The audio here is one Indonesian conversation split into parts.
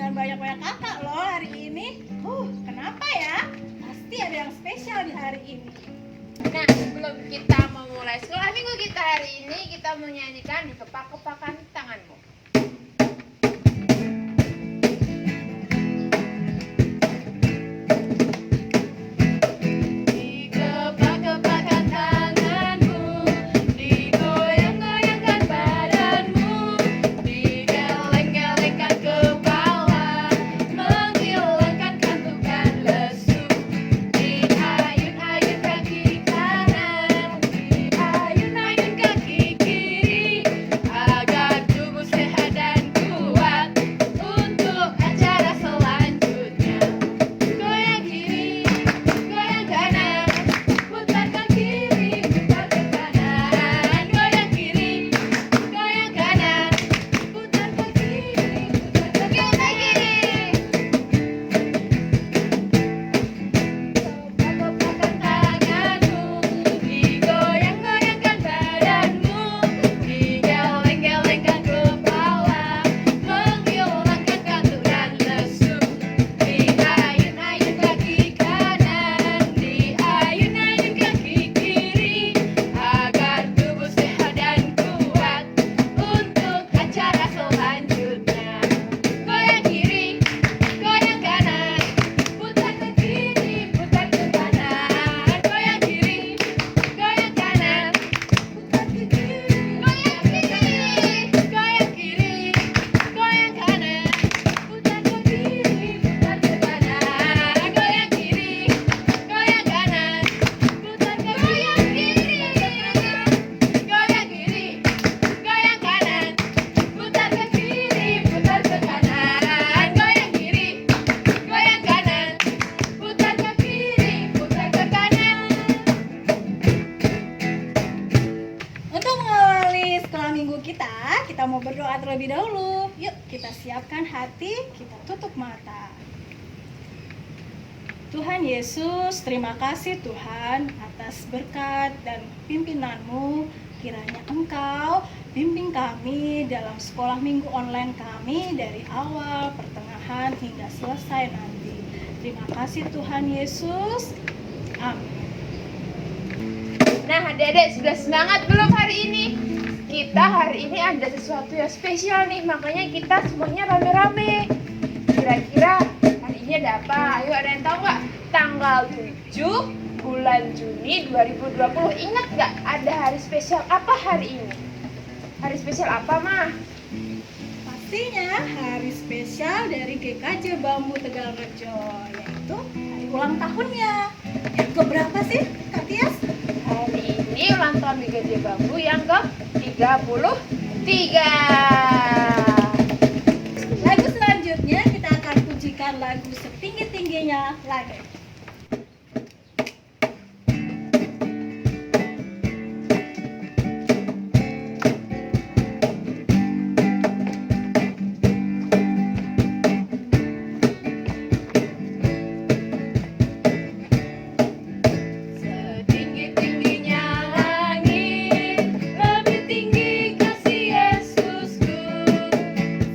dengan banyak-banyak kakak loh hari ini. Kenapa ya? Pasti ada yang spesial di hari ini. Nah, sebelum kita memulai sekolah minggu kita hari ini, kita menyanyikan kepak-kepakan tanganmu. Kita mau berdoa terlebih dahulu. Yuk kita siapkan hati, kita tutup mata. Tuhan Yesus, terima kasih Tuhan atas berkat dan pimpinanmu. Kiranya Engkau bimbing kami dalam sekolah minggu online kami dari awal, pertengahan hingga selesai nanti. Terima kasih Tuhan Yesus. Amin. Nah, adik-adik sudah semangat belum hari ini? Kita hari ini ada sesuatu yang spesial nih, makanya kita semuanya rame-rame. Kira-kira hari ini ada apa? Ayo, ada yang tahu nggak? Tanggal 7 bulan Juni 2020. Ingat nggak ada hari spesial apa hari ini? Hari spesial apa, Mah? Pastinya hari spesial dari GKJ Bambu Tegalrejo, yaitu hari ulang tahunnya. Yang keberapa sih, Kak Tias? Hari ini ulang tahun GKJ Bambu yang ke-33. Lagu selanjutnya kita akan pujikan lagu setinggi-tingginya lagi.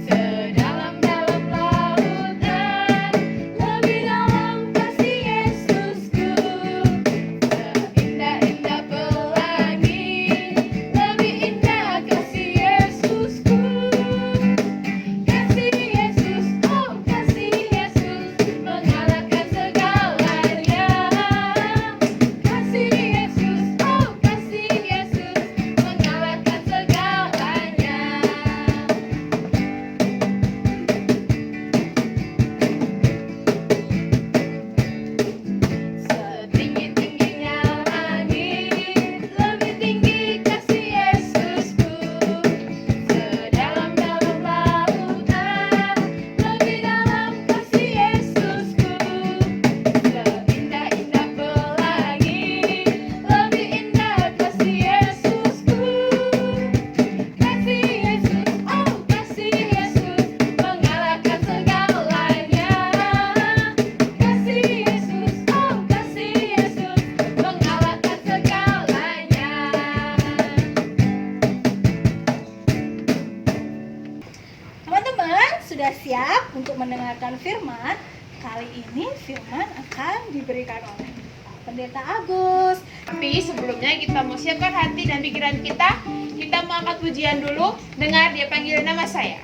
Sedalam-dalam lautan, lebih dalam kasih untuk mendengarkan firman. Kali ini firman akan diberikan oleh Pendeta Agus. Tapi sebelumnya kita mau siapkan hati dan pikiran kita mau angkat pujian dulu. Dengar dia panggil nama saya.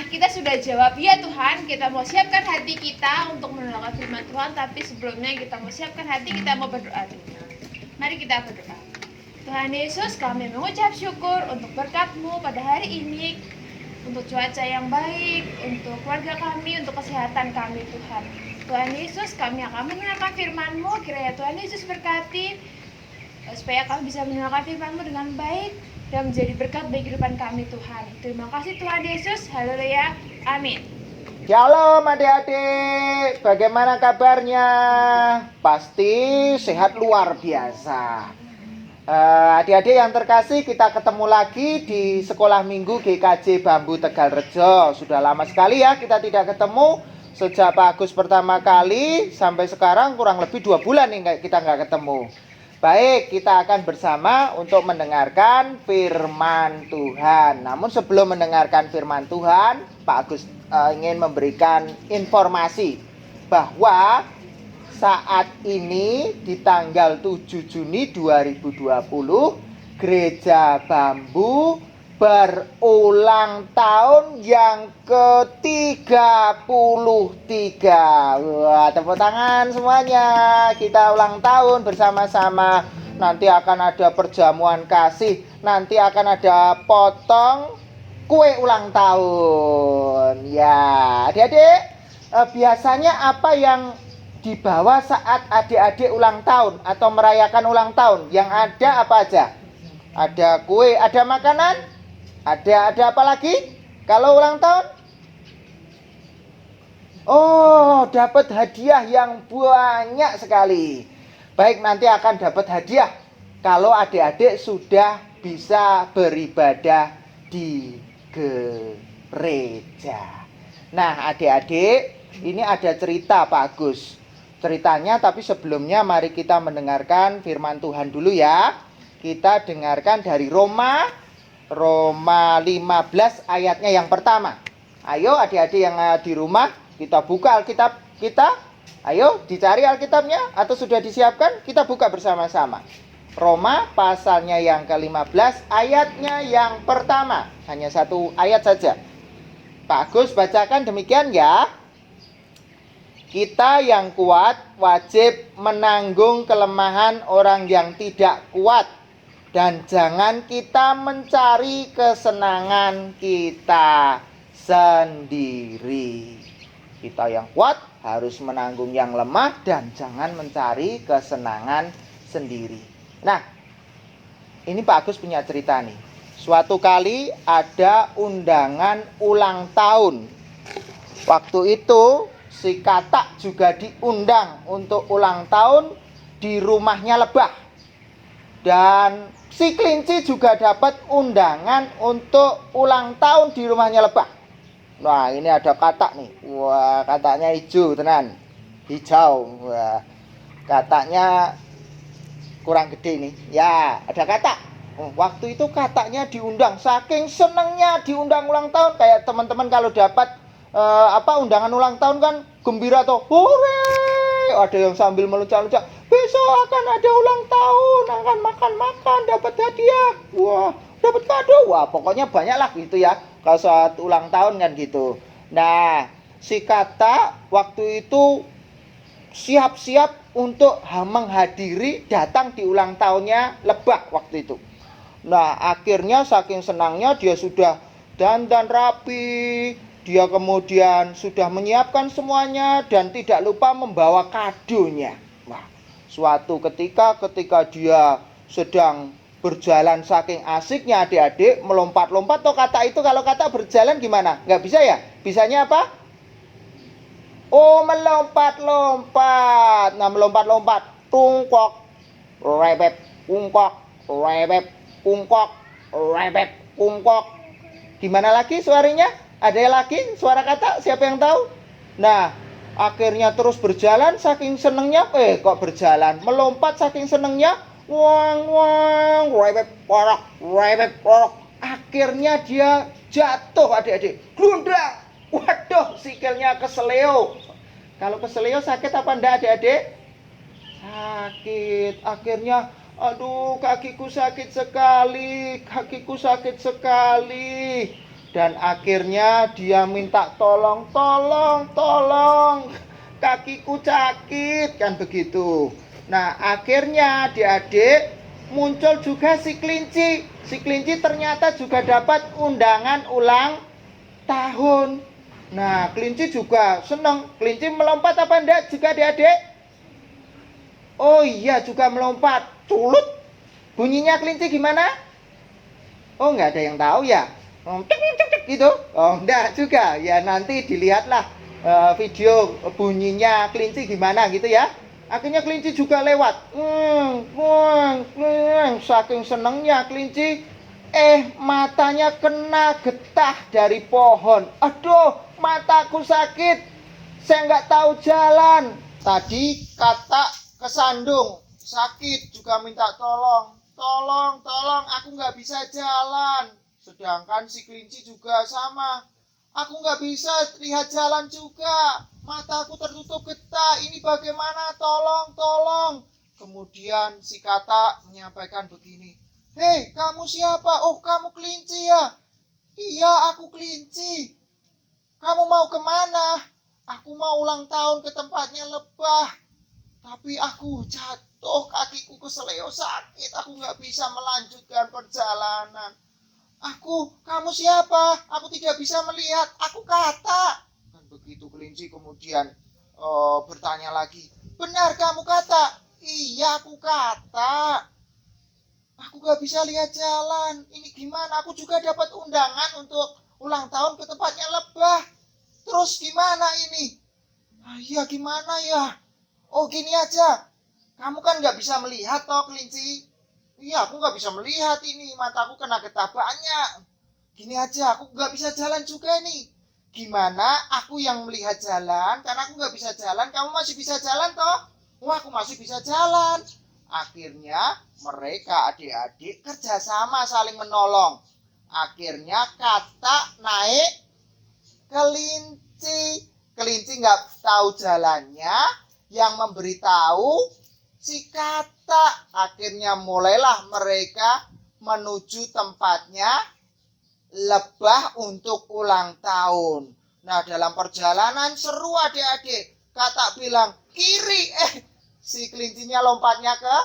Kita sudah jawab ya Tuhan. Kita mau siapkan hati kita untuk mendengarkan firman Tuhan. Tapi sebelumnya kita mau siapkan hati, kita mau berdoa dulu. Mari kita berdoa. Tuhan Yesus, kami mengucap syukur untuk berkat-Mu pada hari ini, untuk cuaca yang baik, untuk keluarga kami, untuk kesehatan kami Tuhan. Tuhan Yesus, kami akan mendengarkan firman-Mu. Kiranya Tuhan Yesus berkati supaya kami bisa mendengarkan firman-Mu dengan baik dan menjadi berkat bagi kehidupan kami Tuhan. Terima kasih Tuhan Yesus. Haleluya. Amin. Shalom adik-adik, bagaimana kabarnya? Pasti sehat luar biasa. Adik-adik yang terkasih, kita ketemu lagi di Sekolah Minggu GKJ Bambu Tegalrejo. Sudah lama sekali ya kita tidak ketemu. Sejak Pak Agus pertama kali sampai sekarang kurang lebih 2 bulan nih kita nggak ketemu. Baik, kita akan bersama untuk mendengarkan firman Tuhan. Namun sebelum mendengarkan firman Tuhan, Pak Agus ingin memberikan informasi bahwa saat ini di tanggal 7 Juni 2020, Gereja Bambu berulang tahun yang ke-33. Wah, tepuk tangan semuanya. Kita ulang tahun bersama-sama. Nanti akan ada perjamuan kasih. Nanti akan ada potong kue ulang tahun. Ya, adik-adik, biasanya apa yang dibawa saat adik-adik ulang tahun atau merayakan ulang tahun? Yang ada apa aja? Ada kue, ada makanan? Ada apa lagi? Kalau ulang tahun? Oh, dapat hadiah yang banyak sekali. Baik, nanti akan dapat hadiah kalau adik-adik sudah bisa beribadah di gereja. Nah, adik-adik, ini ada cerita Pak Agus. Ceritanya, tapi sebelumnya mari kita mendengarkan firman Tuhan dulu ya. Kita dengarkan dari Roma 15 ayatnya yang pertama. Ayo adik-adik yang di rumah, kita buka Alkitab kita? Ayo dicari Alkitabnya atau sudah disiapkan? Kita buka bersama-sama. Roma pasalnya yang ke-15 ayatnya yang pertama. Hanya satu ayat saja. Pak Agus bacakan demikian ya. Kita yang kuat wajib menanggung kelemahan orang yang tidak kuat. Dan jangan kita mencari kesenangan kita sendiri. Kita yang kuat harus menanggung yang lemah dan jangan mencari kesenangan sendiri. Nah, ini Pak Agus punya cerita nih. Suatu kali ada undangan ulang tahun. Waktu itu si Katak juga diundang untuk ulang tahun di rumahnya Lebah. Dan si Kelinci juga dapat undangan untuk ulang tahun di rumahnya Lebah. Nah, ini ada Katak nih. Wah, kataknya hijau tenan. Hijau. Wah, kataknya kurang gede nih. Ya, ada Katak. Waktu itu Kataknya diundang. Saking senengnya diundang ulang tahun. Kayak teman-teman kalau dapat undangan ulang tahun kan gembira tuh. Hore! Ada yang sambil meluncak-luncak. Besok akan ada ulang tahun. Akan makan-makan, dapat hadiah. Wah, dapat kado. Wah, pokoknya banyak lah gitu ya. Kalau saat ulang tahun kan gitu. Nah, si Katak waktu itu siap-siap untuk menghadiri datang di ulang tahunnya Lebah waktu itu. Nah, akhirnya saking senangnya dia sudah dandan rapi, dia kemudian sudah menyiapkan semuanya dan tidak lupa membawa kadonya. Wah, suatu ketika dia sedang berjalan saking asiknya adik-adik melompat-lompat. Toh Katak itu kalau Katak berjalan gimana? Nggak bisa ya? Bisanya apa? Oh, melompat-lompat. Nah, melompat-lompat. Tungkok, rebep, ungkok, rebep, ungkok, rebep, ungkok. Gimana lagi suaranya? Ada lagi suara Katak? Siapa yang tahu? Nah, akhirnya terus berjalan saking senengnya. Kok berjalan? Melompat saking senengnya. Wang, wang, rebep, porok, rebep, porok. Akhirnya dia jatuh adik-adik. Glundang. Waduh, sikilnya keseleo. Kalau keseleo sakit apa enggak adik-adik? Sakit. Akhirnya, aduh kakiku sakit sekali. Kakiku sakit sekali. Dan akhirnya dia minta tolong. Kakiku sakit. Kan begitu. Nah, akhirnya adik-adik muncul juga si Kelinci. Si Kelinci ternyata juga dapat undangan ulang tahun. Nah, Kelinci juga senang. Kelinci melompat apa enggak juga adik-adik? Oh iya, juga melompat. Culut. Bunyinya Kelinci gimana? Oh, nggak ada yang tahu ya? Gitu. Oh, enggak juga. Ya nanti dilihatlah video bunyinya Kelinci gimana gitu ya. Akhirnya Kelinci juga lewat. Saking senengnya Kelinci, matanya kena getah dari pohon. Aduh, mataku sakit. Saya nggak tahu jalan. Tadi Katak kesandung, sakit juga minta tolong. Tolong, aku nggak bisa jalan. Sedangkan si Kelinci juga sama. Aku nggak bisa lihat jalan juga. Mataku tertutup getah. Ini bagaimana? Tolong. Kemudian si Katak menyampaikan begini. Hei, kamu siapa? Oh, kamu Kelinci ya? Iya, aku Kelinci. Kamu mau kemana? Aku mau ulang tahun ke tempatnya Lebah. Tapi aku jatuh, kakiku keseleo sakit. Aku nggak bisa melanjutkan perjalanan. Kamu siapa? Aku tidak bisa melihat. Aku Katak. Dan begitu Kelinci kemudian bertanya lagi. Benar kamu Katak? Iya, aku Katak. Aku gak bisa lihat jalan. Ini gimana? Aku juga dapat undangan untuk ulang tahun ke tempatnya Lebah. Terus gimana ini? Iya, gimana ya? Oh, gini aja. Kamu kan gak bisa melihat toh, Kelinci. Iya, aku gak bisa melihat ini. Mataku kena getah banyak. Gini aja, aku gak bisa jalan juga nih. Gimana aku yang melihat jalan? Karena aku gak bisa jalan, kamu masih bisa jalan toh? Wah, aku masih bisa jalan. Akhirnya mereka adik-adik kerjasama saling menolong. Akhirnya Katak naik Kelinci. kelinci nggak tahu jalannya, yang memberitahu si katak. Akhirnya mulailah mereka menuju tempatnya lebah untuk ulang tahun. Nah, dalam perjalanan seru adik-adik. Katak bilang, kiri. Si kelincinya lompatnya ke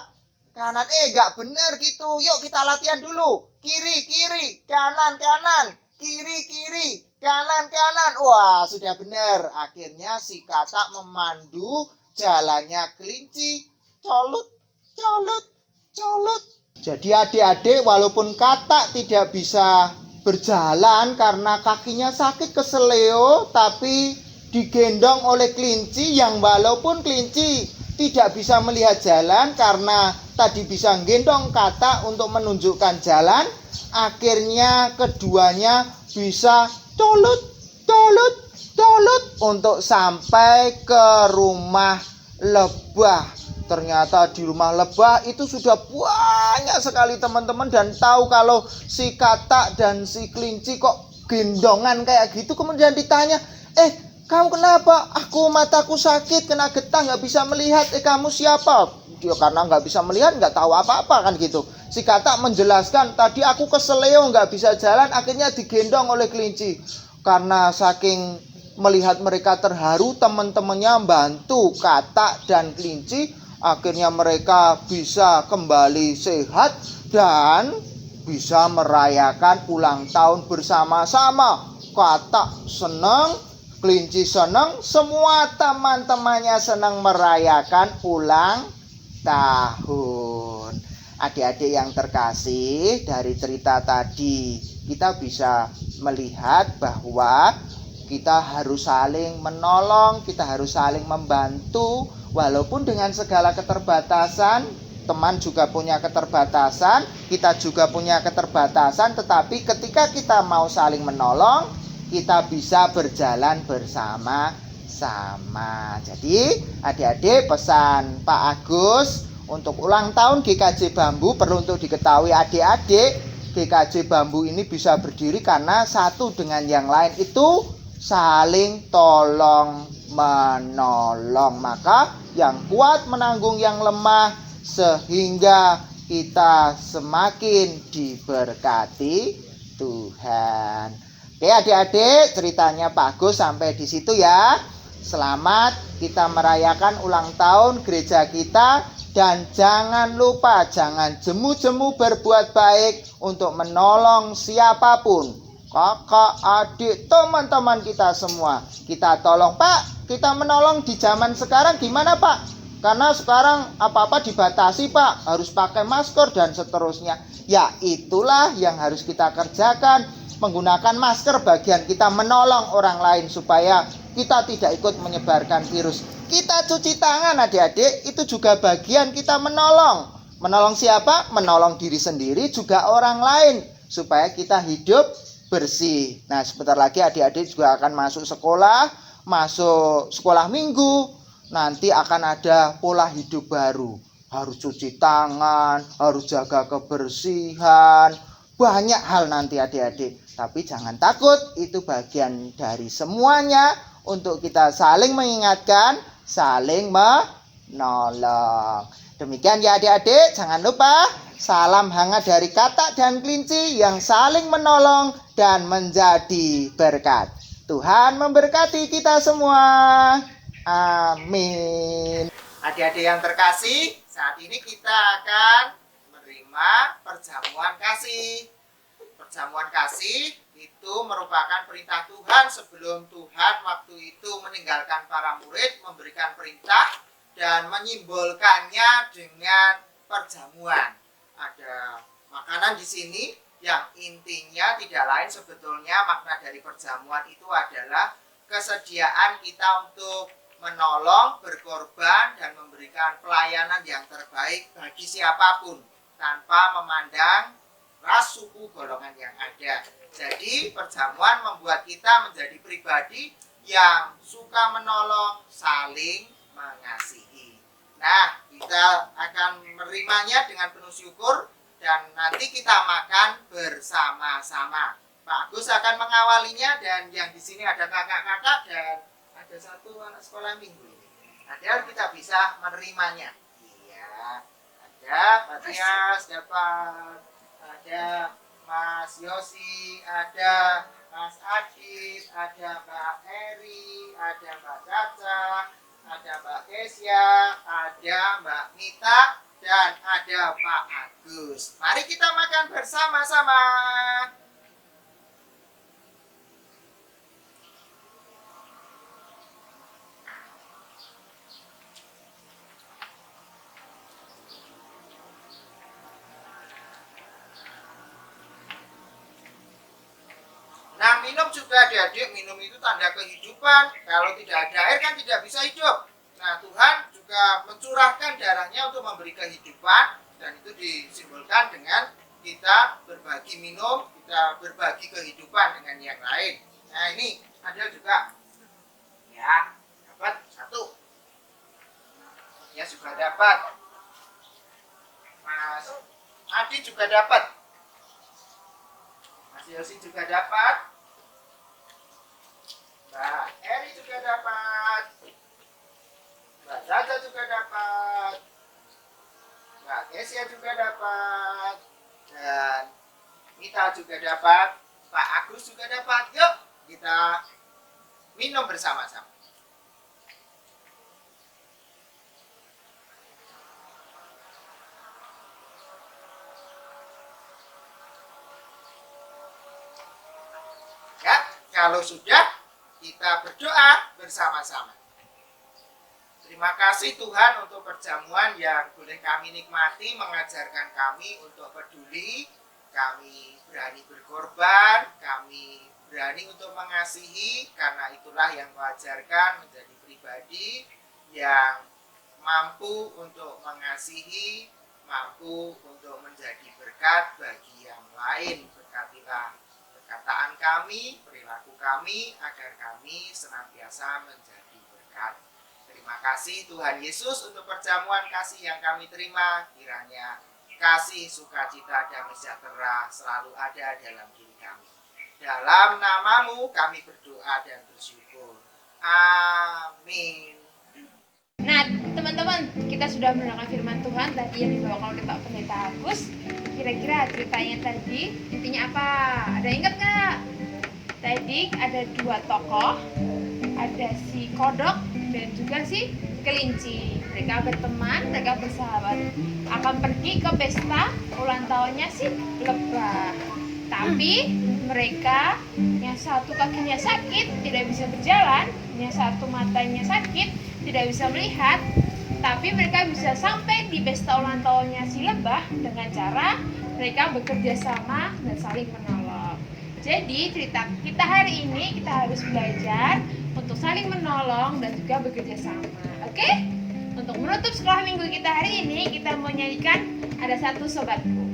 kanan. Nggak bener gitu. Yuk kita latihan dulu. Kiri, kiri, kanan, kanan. Kiri, kiri, kanan, kanan. Wah, sudah benar. Akhirnya si katak memandu jalannya kelinci. Colut, colut, colut. Jadi adik-adik, walaupun katak tidak bisa berjalan karena kakinya sakit keseleo, tapi digendong oleh kelinci yang walaupun kelinci tidak bisa melihat jalan karena tadi bisa gendong katak untuk menunjukkan jalan. Akhirnya keduanya bisa colut, colut, colut untuk sampai ke rumah lebah. Ternyata di rumah lebah itu sudah banyak sekali teman-teman, dan tahu kalau si katak dan si kelinci kok gendongan kayak gitu. Kemudian ditanya, kamu kenapa? Aku mataku sakit, kena getah, nggak bisa melihat. Kamu siapa? Dia karena nggak bisa melihat, nggak tahu apa-apa kan gitu. Si katak menjelaskan, tadi aku keseleo nggak bisa jalan, akhirnya digendong oleh kelinci. Karena saking melihat mereka terharu, teman-temannya bantu katak dan kelinci. Akhirnya mereka bisa kembali sehat dan bisa merayakan ulang tahun bersama-sama. Katak senang, kelinci senang, semua teman-temannya senang merayakan ulang tahun. Adik-adik yang terkasih, dari cerita tadi kita bisa melihat bahwa kita harus saling menolong, kita harus saling membantu. Walaupun dengan segala keterbatasan, teman juga punya keterbatasan, kita juga punya keterbatasan, tetapi ketika kita mau saling menolong, kita bisa berjalan bersama-sama. Jadi adik-adik, pesan Pak Agus untuk ulang tahun GKJ Bambu perlu untuk diketahui adik-adik, GKJ Bambu ini bisa berdiri karena satu dengan yang lain itu saling tolong menolong. Maka yang kuat menanggung yang lemah, sehingga kita semakin diberkati Tuhan. Oke adik-adik, ceritanya Pak Agus sampai di situ ya. Selamat kita merayakan ulang tahun gereja kita. Dan jangan lupa, jangan jemu-jemu berbuat baik untuk menolong siapapun. Kakak, adik, teman-teman kita semua. Kita tolong, Pak, kita menolong di zaman sekarang gimana Pak? Karena sekarang apa-apa dibatasi Pak, harus pakai masker dan seterusnya. Ya itulah yang harus kita kerjakan. Menggunakan masker bagian kita menolong orang lain supaya kita tidak ikut menyebarkan virus. Kita cuci tangan adik-adik, itu juga bagian kita menolong. Menolong siapa? Menolong diri sendiri juga orang lain supaya kita hidup bersih. Nah sebentar lagi adik-adik juga akan masuk sekolah minggu. Nanti akan ada pola hidup baru. Harus cuci tangan, harus jaga kebersihan. Banyak hal nanti adik-adik. Tapi jangan takut, itu bagian dari semuanya untuk kita saling mengingatkan, saling menolong. Demikian ya adik-adik, jangan lupa salam hangat dari katak dan kelinci yang saling menolong dan menjadi berkat. Tuhan memberkati kita semua. Amin. Adik-adik yang terkasih, saat ini kita akan menerima perjamuan kasih. Perjamuan kasih itu merupakan perintah Tuhan sebelum Tuhan waktu itu meninggalkan para murid, memberikan perintah dan menyimbolkannya dengan perjamuan. Ada makanan di sini yang intinya tidak lain sebetulnya makna dari perjamuan itu adalah kesediaan kita untuk menolong, berkorban, dan memberikan pelayanan yang terbaik bagi siapapun tanpa memandang ras, suku, golongan yang ada. Jadi perjamuan membuat kita menjadi pribadi yang suka menolong, saling mengasihi. Nah, kita akan menerimanya dengan penuh syukur dan nanti kita makan bersama-sama. Pak Agus akan mengawalinya dan yang di sini ada kakak-kakak dan ada satu anak sekolah minggu ini. Padahal kita bisa menerimanya. Iya, ada Matias dapat, ada Mas Yosi, ada Mas Adit, ada Mbak Eri, ada Mbak Caca, ada Mbak Kesia, ada Mbak Mita, dan ada Pak Agus. Mari kita makan bersama-sama. Nah, minum juga adik-adik, minum itu tanda kehidupan. Kalau tidak ada air kan tidak bisa hidup. Nah, Tuhan juga mencurahkan darahnya untuk memberi kehidupan, dan itu disimbolkan dengan kita berbagi minum, kita berbagi kehidupan dengan yang lain. Nah, ini ada juga. Ya, dapat satu. Ya, juga dapat. Mas Adi juga dapat. Mas Yosi juga dapat. Mbak Eri juga dapat. Mbak Caca juga dapat. Mbak Kesia juga dapat. Dan Mita juga dapat. Pak Agus juga dapat. Yuk kita minum bersama-sama. Ya, kalau sudah, kita berdoa bersama-sama. Terima kasih Tuhan untuk perjamuan yang boleh kami nikmati, mengajarkan kami untuk peduli, kami berani berkorban, kami berani untuk mengasihi, karena itulah yang Kau ajarkan menjadi pribadi yang mampu untuk mengasihi, mampu untuk menjadi berkat bagi yang lain. Berkatilah perkataan kami, perilaku kami, agar kami senantiasa menjadi berkat. Terima kasih Tuhan Yesus untuk perjamuan kasih yang kami terima. Kiranya kasih, sukacita, damai sejahtera selalu ada dalam diri kami. Dalam namamu kami berdoa dan bersyukur. Amin. Nah, teman-teman, kita sudah mendengar firman Tuhan tadi yang dibawakan oleh Pak Pendeta Agus. Kira-kira ceritanya tadi intinya apa? Ada ingat nggak? Tadi ada dua tokoh, ada si kodok dan juga si kelinci. Mereka berteman, mereka bersahabat, akan pergi ke pesta ulang tahunnya si lebah. Tapi mereka yang satu kakinya sakit, tidak bisa berjalan, yang satu matanya sakit, tidak bisa melihat, tapi mereka bisa sampai di pesta ulang tahunnya si lebah dengan cara mereka bekerja sama dan saling menolong. Jadi cerita kita hari ini, kita harus belajar untuk saling menolong dan juga bekerja sama. Oke? Untuk menutup sekolah minggu kita hari ini, kita mau nyanyikan Ada Satu Sobatku.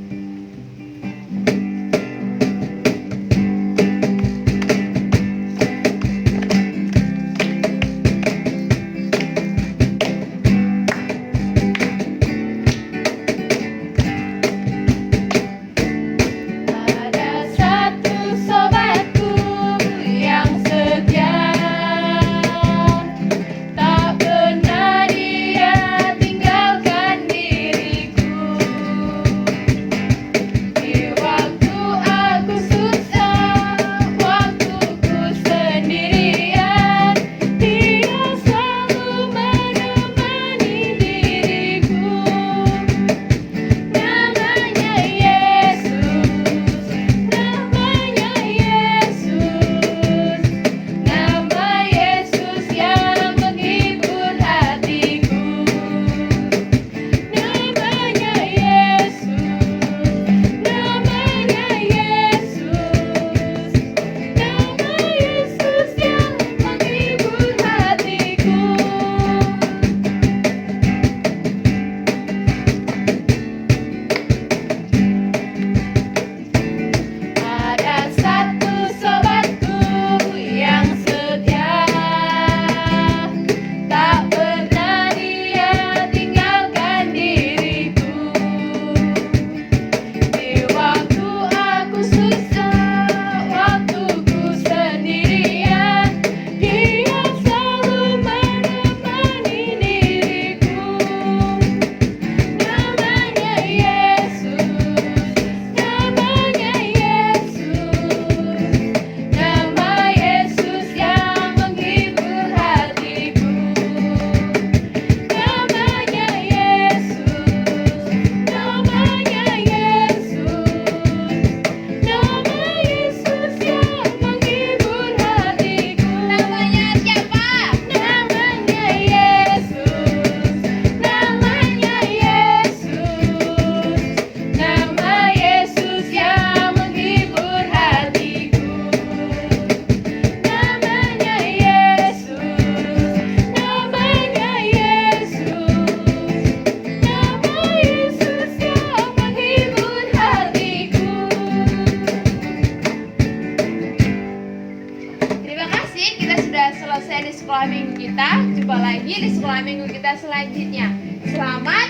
selesai di sekolah minggu kita. Jumpa lagi di sekolah minggu kita selanjutnya. Selamat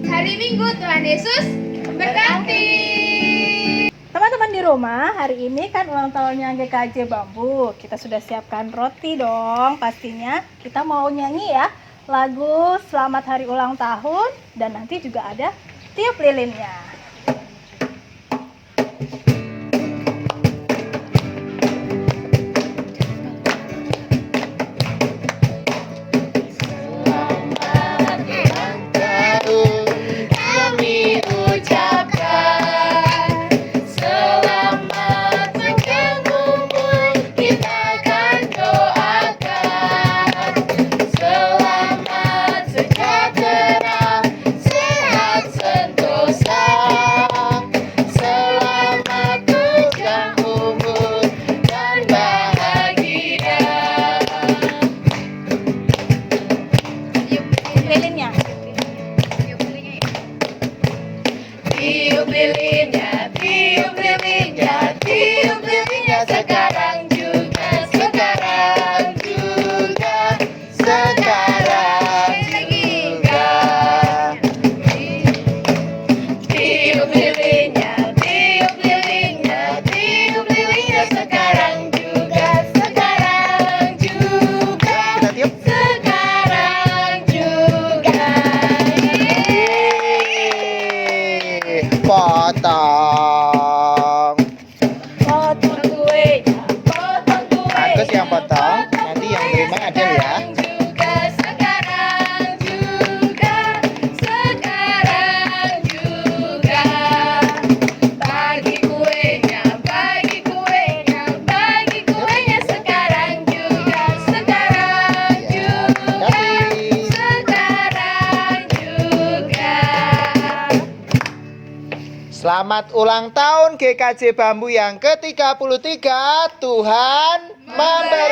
hari Minggu, Tuhan Yesus berkati. Teman-teman di rumah, hari ini kan ulang tahunnya GKJ Bambu. Kita sudah siapkan roti dong pastinya. Kita mau nyanyi ya lagu Selamat Hari Ulang Tahun. Dan nanti juga ada tiup lilinnya. Lilinnya. Tiup lilinnya, tiup lilinnya, tiup lilinnya sekarang juga, sekarang juga, sekarang juga. Tiup lilinnya, tiup lilinnya, tiup lilinnya sekarang juga, sekarang juga, Kita tiup. sekarang juga. Potong. Potong kuenya, potong kuenya. Agus yang potong, nanti yang terima Adel ya. Sekarang juga, sekarang juga. Bagi kuenya, bagi kuenya, bagi kuenya sekarang juga, sekarang juga, sekarang juga. Selamat ulang tahun GKJ Bambu yang ke-33. Tuhan memberkati.